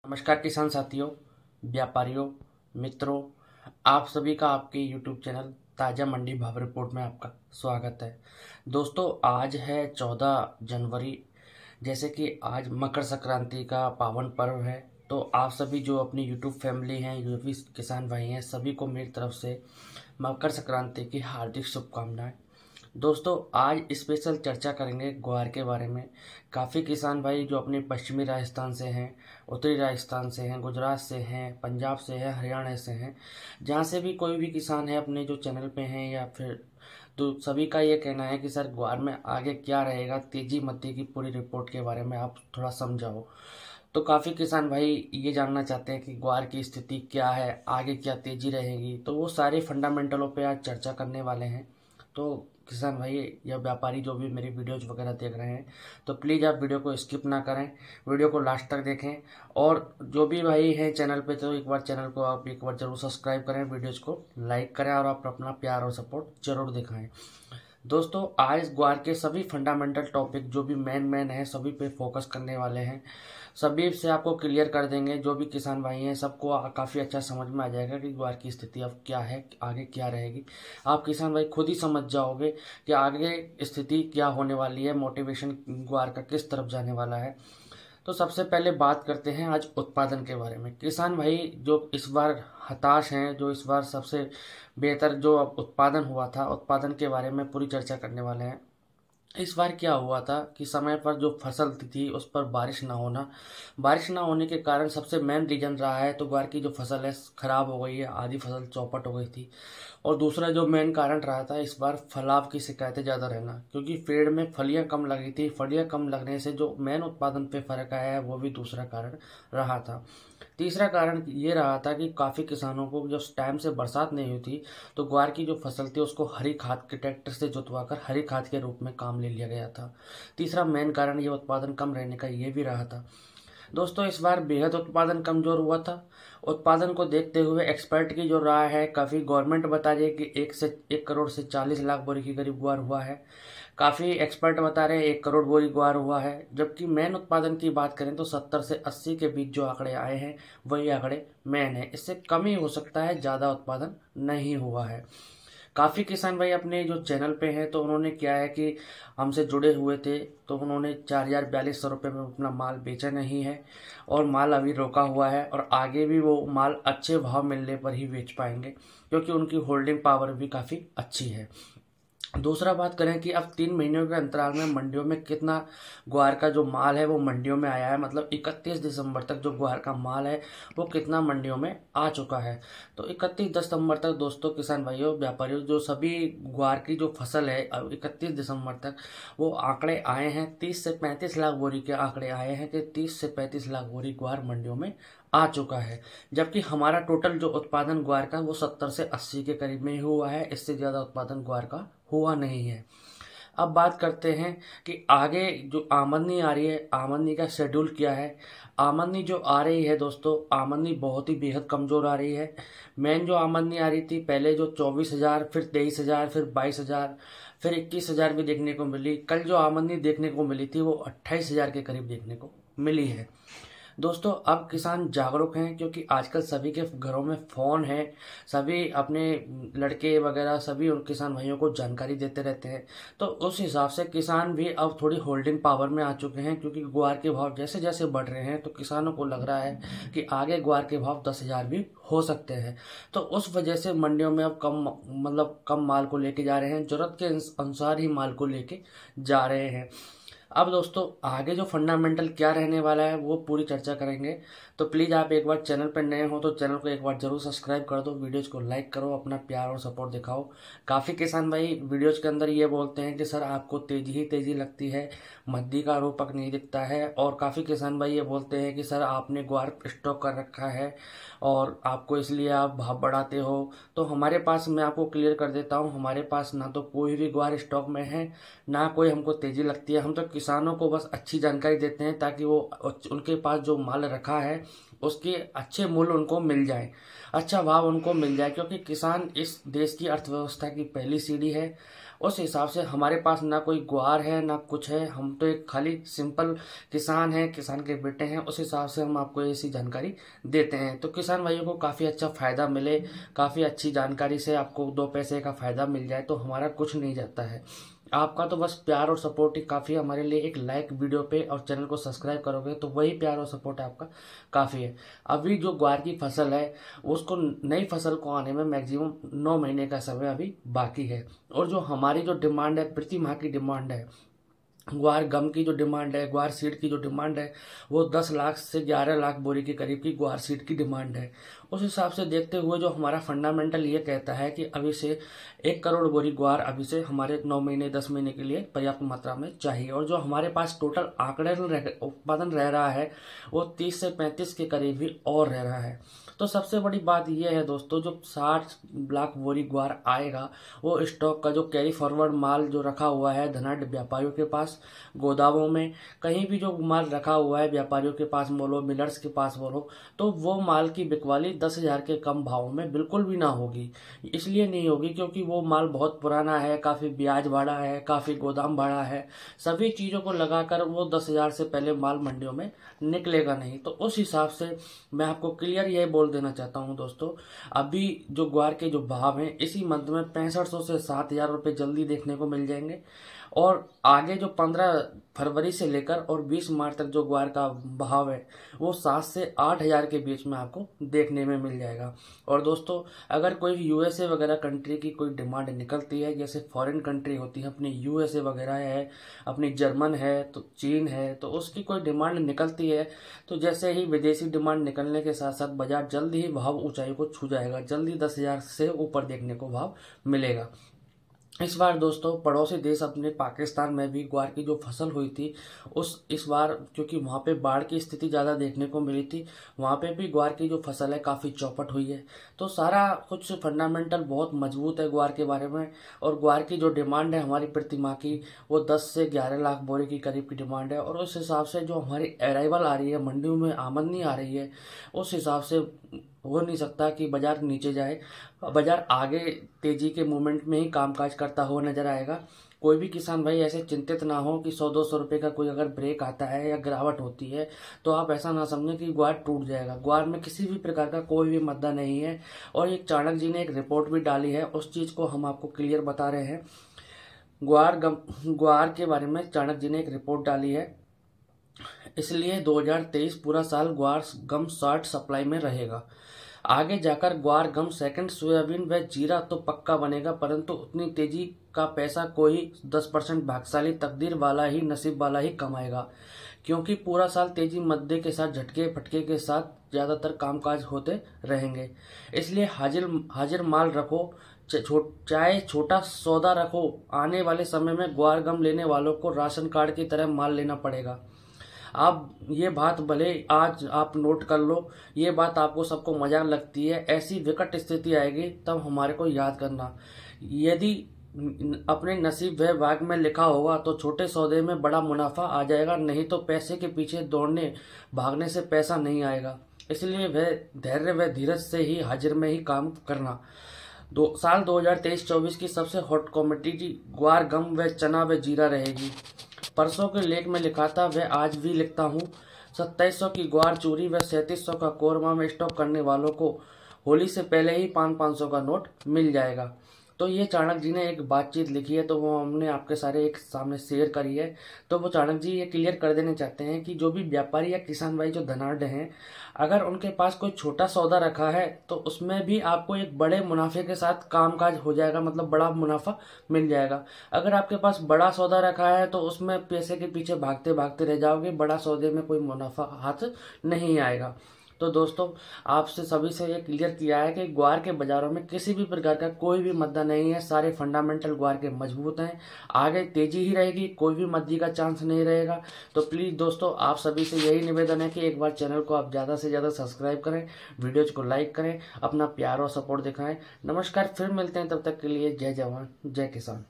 नमस्कार किसान साथियों, व्यापारियों, मित्रों, आप सभी का आपके YouTube चैनल ताज़ा मंडी भाव रिपोर्ट में आपका स्वागत है। दोस्तों, आज है 14 जनवरी। जैसे कि आज मकर संक्रांति का पावन पर्व है, तो आप सभी जो अपनी YouTube फैमिली हैं, जो भी किसान भाई हैं, सभी को मेरी तरफ से मकर संक्रांति की हार्दिक शुभकामनाएं। दोस्तों, आज स्पेशल चर्चा करेंगे ग्वार के बारे में। काफ़ी किसान भाई जो अपने पश्चिमी राजस्थान से हैं, उत्तरी राजस्थान से हैं, गुजरात से हैं, पंजाब से हैं, हरियाणा से हैं, जहाँ से भी कोई भी किसान है अपने जो चैनल पे हैं या फिर तो सभी का ये कहना है कि सर ग्वार में आगे क्या रहेगा, तेजी मद्दी की पूरी रिपोर्ट के बारे में आप थोड़ा समझाओ। तो काफ़ी किसान भाई ये जानना चाहते हैं कि ग्वार की स्थिति क्या है, आगे क्या तेजी रहेगी। तो वो सारे फंडामेंटलों पे आज चर्चा करने वाले हैं। तो किसान भाई या व्यापारी जो भी मेरी वीडियोज वगैरह देख रहे हैं, तो प्लीज़ आप वीडियो को स्किप ना करें, वीडियो को लास्ट तक देखें। और जो भी भाई हैं चैनल पे, तो एक बार चैनल को आप एक बार जरूर सब्सक्राइब करें, वीडियोज को लाइक करें और आप अपना प्यार और सपोर्ट जरूर दिखाएं। दोस्तों, आज ग्वार के सभी फंडामेंटल टॉपिक जो भी मेन है सभी पे फोकस करने वाले हैं। सभी से आपको क्लियर कर देंगे। जो भी किसान भाई हैं सबको काफ़ी अच्छा समझ में आ जाएगा कि ग्वार की स्थिति अब क्या है, आगे क्या रहेगी। आप किसान भाई खुद ही समझ जाओगे कि आगे स्थिति क्या होने वाली है, मोटिवेशन ग्वार का किस तरफ जाने वाला है। तो सबसे पहले बात करते हैं आज उत्पादन के बारे में। किसान भाई जो इस बार हताश हैं, जो इस बार सबसे बेहतर जो उत्पादन हुआ था, उत्पादन के बारे में पूरी चर्चा करने वाले हैं। इस बार क्या हुआ था कि समय पर जो फसल थी उस पर बारिश ना होने के कारण सबसे मेन रीजन रहा है। तो ग्वार की जो फसल है खराब हो गई है, आधी फसल चौपट हो गई थी। और दूसरा जो मेन कारण रहा था इस बार फलाव की शिकायतें ज़्यादा रहना, क्योंकि पेड़ में फलियां कम लगी थी। फलियां कम लगने से जो मेन उत्पादन पे फर्क आया है वो भी दूसरा कारण रहा था। तीसरा कारण ये रहा था कि काफ़ी किसानों को जब टाइम से बरसात नहीं हुई थी, तो ग्वार की जो फसल थी उसको हरी खाद के ट्रैक्टर से जुतवाकर हरी खाद के रूप में काम ले लिया गया था। तीसरा मेन कारण ये उत्पादन कम रहने का ये भी रहा था। दोस्तों, इस बार बेहद उत्पादन कमजोर हुआ था। उत्पादन को देखते हुए एक्सपर्ट की जो राय है, काफ़ी गवर्नमेंट बता रही है कि 1 करोड़ से 40 लाख बोरी के करीब ग्वार हुआ है। काफ़ी एक्सपर्ट बता रहे हैं 1 करोड़ बोरी ग्वार हुआ है। जबकि मेन उत्पादन की बात करें तो 70 से 80 के बीच जो आंकड़े आए हैं वही आंकड़े मेन है। इससे कम ही हो सकता है, ज़्यादा उत्पादन नहीं हुआ है। काफ़ी किसान भाई अपने जो चैनल पे हैं तो उन्होंने क्या है कि हमसे जुड़े हुए थे, तो उन्होंने 4,042 रुपये में अपना माल बेचा नहीं है और माल अभी रोका हुआ है। और आगे भी वो माल अच्छे भाव मिलने पर ही बेच पाएंगे, क्योंकि उनकी होल्डिंग पावर भी काफ़ी अच्छी है। दूसरा बात करें कि अब 3 महीनों के अंतराल में मंडियों में कितना ग्वार का जो माल है वो मंडियों में आया है, मतलब 31 दिसंबर तक जो ग्वार का माल है वो कितना मंडियों में आ चुका है। तो 31 दिसंबर तक दोस्तों, किसान भाइयों, व्यापारियों, जो सभी ग्वार की जो फसल है, अब 31 दिसंबर तक वो आंकड़े आए हैं 30 से 35 लाख बोरी के आंकड़े आए हैं कि 30 से 35 लाख बोरी ग्वार मंडियों में आ चुका है। जबकि हमारा टोटल जो उत्पादन ग्वार का वो 70 से 80 के करीब में ही हुआ है। इससे ज़्यादा उत्पादन ग्वार का हुआ नहीं है। अब बात करते हैं कि आगे जो आमदनी आ रही है, आमदनी का शेड्यूल क्या है। आमदनी जो आ रही है दोस्तों, आमदनी बहुत ही बेहद कमज़ोर आ रही है। मेन जो आमदनी आ रही थी पहले जो 24,000, फिर 23,000, फिर 22,000, फिर 21,000 भी देखने को मिली। कल जो आमदनी देखने को मिली थी वो 28,000 के करीब देखने को मिली है। दोस्तों, अब किसान जागरूक हैं, क्योंकि आजकल सभी के घरों में फ़ोन है। सभी अपने लड़के वगैरह सभी उन किसान भाइयों को जानकारी देते रहते हैं। तो उस हिसाब से किसान भी अब थोड़ी होल्डिंग पावर में आ चुके हैं, क्योंकि ग्वार के भाव जैसे जैसे बढ़ रहे हैं तो किसानों को लग रहा है कि आगे ग्वार के भाव 10,000 भी हो सकते हैं। तो उस वजह से मंडियों में अब कम माल को लेके जा रहे हैं, ज़रूरत के अनुसार ही माल को लेके जा रहे हैं। अब दोस्तों, आगे जो फंडामेंटल क्या रहने वाला है वो पूरी चर्चा करेंगे। तो प्लीज़ आप एक बार चैनल पर नए हो तो चैनल को एक बार जरूर सब्सक्राइब कर दो, वीडियोज़ को लाइक करो, अपना प्यार और सपोर्ट दिखाओ। काफ़ी किसान भाई वीडियोज़ के अंदर ये बोलते हैं कि सर आपको तेज़ी ही तेज़ी लगती है, मद्दी का रूपक नहीं दिखता है। और काफ़ी किसान भाई ये बोलते हैं कि सर आपने ग्वार स्टॉक कर रखा है और आपको इसलिए आप भाव बढ़ाते हो। तो हमारे पास, मैं आपको क्लियर कर देता हूँ, हमारे पास ना तो कोई भी ग्वार स्टॉक में है, ना कोई हमको तेज़ी लगती है। हम तो किसानों को बस अच्छी जानकारी देते हैं ताकि वो उनके पास जो माल रखा है उसके अच्छे मूल्य उनको मिल जाए, अच्छा भाव उनको मिल जाए। क्योंकि किसान इस देश की अर्थव्यवस्था की पहली सीढ़ी है उस हिसाब से हमारे पास ना कोई ग्वार है ना कुछ है, हम तो एक खाली सिंपल किसान हैं, किसान के बेटे हैं। उस हिसाब से हम आपको ऐसी जानकारी देते हैं। तो किसान भाइयों को काफ़ी अच्छा फायदा मिले, काफ़ी अच्छी जानकारी से आपको 2 पैसे का फायदा मिल जाए तो हमारा कुछ नहीं जाता है। आपका तो बस प्यार और सपोर्ट ही काफ़ी है हमारे लिए। एक लाइक वीडियो पे और चैनल को सब्सक्राइब करोगे तो वही प्यार और सपोर्ट आपका काफ़ी है। अभी जो ग्वार की फसल है उसको, नई फसल को आने में मैक्सिमम 9 महीने का समय अभी बाकी है। और जो हमारी जो डिमांड है, प्रति माह की डिमांड है, ग्वार गम की जो डिमांड है, ग्वार सीड की जो डिमांड है, वो 10 लाख से 11 लाख बोरी के करीब की ग्वार सीड की डिमांड है। उस हिसाब से देखते हुए जो हमारा फंडामेंटल ये कहता है कि अभी से 1 करोड़ बोरी ग्वार अभी से हमारे 9 महीने 10 महीने के लिए पर्याप्त मात्रा में चाहिए। और जो हमारे पास टोटल आंकड़े उत्पादन रह रहा है वो 30 से 35 के करीब ही और रह रहा है। तो सबसे बड़ी बात यह है दोस्तों, जो 60 लाख बोरी ग्वार आएगा वो स्टॉक का जो कैरी फॉरवर्ड माल जो रखा हुआ है धनाढ्य व्यापारियों के पास, गोदामों में कहीं भी जो माल रखा हुआ है व्यापारियों के पास बोलो, मिलर्स के पास बोलो, तो वो माल की बिकवाली 10,000 के कम भाव में बिल्कुल भी ना होगी। इसलिए नहीं होगी क्योंकि वो माल बहुत पुराना है, काफ़ी ब्याज भाड़ा है, काफ़ी गोदाम भाड़ा है, सभी चीज़ों को लगाकर वो 10,000 से पहले माल मंडियों में निकलेगा नहीं। तो उस हिसाब से मैं आपको क्लियर यही बोल देना चाहता हूं दोस्तों, अभी जो ग्वार के जो भाव हैं इसी मंथ में 6500 से 7,000 रुपये जल्दी देखने को मिल जाएंगे। और आगे जो 15 फरवरी से लेकर और 20 मार्च तक जो ग्वार का भाव है वो 7 से 8,000 के बीच में आपको देखने में मिल जाएगा। और दोस्तों अगर कोई यूएसए वगैरह कंट्री की कोई डिमांड निकलती है, जैसे फॉरेन कंट्री होती है अपनी यूएसए वगैरह है, अपनी जर्मन है, तो चीन है, तो उसकी कोई डिमांड निकलती है तो जैसे ही विदेशी डिमांड निकलने के साथ साथ बाजार जल्द ही भाव ऊंचाई को छू जाएगा, जल्दी 10,000 से ऊपर देखने को भाव मिलेगा। इस बार दोस्तों पड़ोसी देश अपने पाकिस्तान में भी ग्वार की जो फसल हुई थी इस बार, क्योंकि वहाँ पे बाढ़ की स्थिति ज़्यादा देखने को मिली थी, वहाँ पे भी ग्वार की जो फसल है काफ़ी चौपट हुई है। तो सारा कुछ फंडामेंटल बहुत मजबूत है ग्वार के बारे में। और ग्वार की जो डिमांड है हमारी प्रति माह की वो 10 से 11 लाख बोरे की करीब की डिमांड है। और उस हिसाब से जो हमारी अराइवल आ रही है, मंडियों में आमदनी आ रही है, उस हिसाब से हो नहीं सकता कि बाजार नीचे जाए। बाजार आगे तेजी के मूवमेंट में ही कामकाज करता हुआ नजर आएगा। कोई भी किसान भाई ऐसे चिंतित ना हो कि 100-200 रुपये का कोई अगर ब्रेक आता है या गिरावट होती है तो आप ऐसा ना समझें कि ग्वार टूट जाएगा। ग्वार में किसी भी प्रकार का कोई भी मुद्दा नहीं है। और एक चाणक्य जी ने एक रिपोर्ट भी डाली है, उस चीज़ को हम आपको क्लियर बता रहे हैं। ग्वार के बारे में चाणक्य जी ने एक रिपोर्ट डाली है, इसलिए 2023 पूरा साल ग्वार गम शॉर्ट सप्लाई में रहेगा। आगे जाकर ग्वार गम सेकंड सोयाबीन व जीरा तो पक्का बनेगा, परंतु उतनी तेजी का पैसा कोई 10% भाग्यशाली तकदीर वाला ही, नसीब वाला ही कमाएगा। क्योंकि पूरा साल तेजी मद्दे के साथ, झटके फटके के साथ ज्यादातर कामकाज होते रहेंगे। इसलिए हाजिर माल रखो, चाहे छोटा सौदा रखो। आने वाले समय में ग्वार गम लेने वालों को राशन कार्ड की तरह माल लेना पड़ेगा। आप ये बात भले आज आप नोट कर लो, ये बात आपको सबको मजाक लगती है, ऐसी विकट स्थिति आएगी तब हमारे को याद करना। यदि अपने नसीब व भाग में लिखा होगा तो छोटे सौदे में बड़ा मुनाफा आ जाएगा, नहीं तो पैसे के पीछे दौड़ने भागने से पैसा नहीं आएगा। इसलिए वह धैर्य व धीरज से ही हाजिर में ही काम करना। साल 2023-24 की सबसे हॉट कॉमोडिटी ग्वार गम व चना व जीरा रहेगी। परसों के लेख में लिखा था, वह आज भी लिखता हूँ, 2700 की ग्वार चूरी व 3700 का कोरमा में स्टॉक करने वालों को होली से पहले ही 500-500 का नोट मिल जाएगा। तो ये चाणक्य जी ने एक बातचीत लिखी है, तो वो हमने आपके सारे एक सामने शेयर करी है। तो वो चाणक्य जी ये क्लियर कर देना चाहते हैं कि जो भी व्यापारी या किसान भाई जो धनाढ्य हैं, अगर उनके पास कोई छोटा सौदा रखा है तो उसमें भी आपको एक बड़े मुनाफे के साथ कामकाज हो जाएगा, मतलब बड़ा मुनाफा मिल जाएगा। अगर आपके पास बड़ा सौदा रखा है तो उसमें पैसे के पीछे भागते भागते रह जाओगे, बड़ा सौदे में कोई मुनाफा हाथ नहीं आएगा। तो दोस्तों आपसे सभी से ये क्लियर किया है कि ग्वार के बाजारों में किसी भी प्रकार का कोई भी मुद्दा नहीं है, सारे फंडामेंटल ग्वार के मजबूत हैं, आगे तेजी ही रहेगी, कोई भी मद्दी का चांस नहीं रहेगा। तो प्लीज़ दोस्तों आप सभी से यही निवेदन है कि एक बार चैनल को आप ज़्यादा से ज़्यादा सब्सक्राइब करें, वीडियोज को लाइक करें, अपना प्यार और सपोर्ट दिखाएं। नमस्कार, फिर मिलते हैं, तब तक के लिए जय जवान जय किसान।